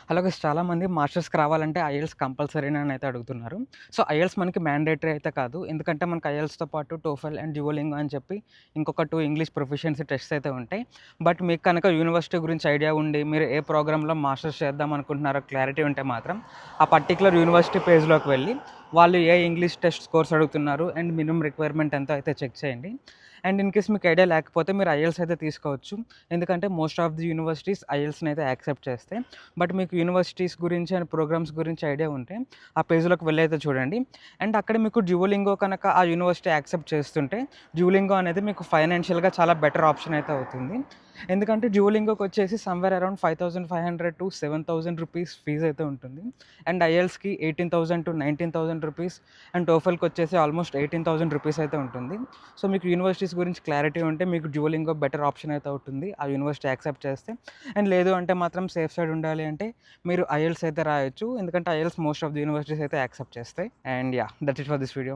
అలాగే చాలామంది మాస్టర్స్‌కి రావాలంటే ఐఎల్టీఎస్ కంపల్సరీనా అని అయితే అడుగుతున్నారు. సో, ఐఎల్టీఎస్ మనకి మ్యాండేటరీ అయితే కాదు. ఎందుకంటే మనకి ఐఎల్టీఎస్‌తో పాటు టోఫెల్ అండ్ డ్యూయోలింగో అని చెప్పి ఇంకొక 2 ఇంగ్లీష్ ప్రొఫిషియన్సీ టెస్ట్స్ అయితే ఉంటాయి. బట్ మీకు కనుక యూనివర్సిటీ గురించి ఐడియా ఉండి మీరు ఏ ప్రోగ్రామ్‌లో మాస్టర్స్ చేద్దాం అనుకుంటున్నారో క్లారిటీ ఉంటే మాత్రం ఆ పర్టిక్యులర్ యూనివర్సిటీ పేజ్‌లోకి వెళ్ళి వాళ్ళు ఏ ఇంగ్లీష్ టెస్ట్ స్కోర్స్ అడుగుతున్నారు అండ్ మినిమమ్ రిక్వైర్మెంట్ ఎంతో అయితే చెక్ చేయండి. అండ్ ఇన్ కేస్ మీకు ఐడియా లేకపోతే మీరు ఐఎల్టీఎస్ అయితే తీసుకోవచ్చు. ఎందుకంటే మోస్ట్ ఆఫ్ ది యూనివర్సిటీస్ ఐఎల్టీఎస్‌ని అయితే యాక్సెప్ట్ చేస్తాయి. బట్ మీకు యూనివర్సిటీస్ గురించి అండ్ ప్రోగ్రామ్స్ గురించి ఐడియా ఉంటే ఆ పేజ్‌లోకి వెళ్ళైతే చూడండి. అండ్ అక్కడ మీకు డ్యూయోలింగో కనుక ఆ యూనివర్సిటీ యాక్సెప్ట్ చేస్తుంటే డ్యూయోలింగో అనేది మీకు ఫైనాన్షియల్‌గా చాలా బెటర్ ఆప్షన్ అయితే అవుతుంది. ఎందుకంటే డ్యూయోలింగోకి వచ్చేసి సమ్‌వేర్ అరౌండ్ 5500-7000 రూపీస్ ఫీజ్ అయితే ఉంటుంది. అండ్ ఐఎల్టీఎస్‌కి 18,000-19,000 రూపీస్ అండ్ టోఫెల్‌కి వచ్చేసి ఆల్మోస్ట్ 18,000 రూపీస్ అయితే ఉంటుంది. సో, మీకు యూనివర్సిటీస్ గురించి క్లారిటీ ఉంటే మీకు డ్యూయోలింగో బెటర్ ఆప్షన్ అయితే అవుతుంది. ఆ యూనివర్సిటీ యాక్సెప్ట్ చేస్తే. అండ్ లేదు అంటే మాత్రం సేఫ్ సైడ్ ఉండాలి అంటే మీరు ఐఎల్టీఎస్ అయితే రాయొచ్చు. ఎందుకంటే IELTS most of the universities అయితే యాక్సెప్ట్ చేస్తాయి. And yeah! That's it for this video.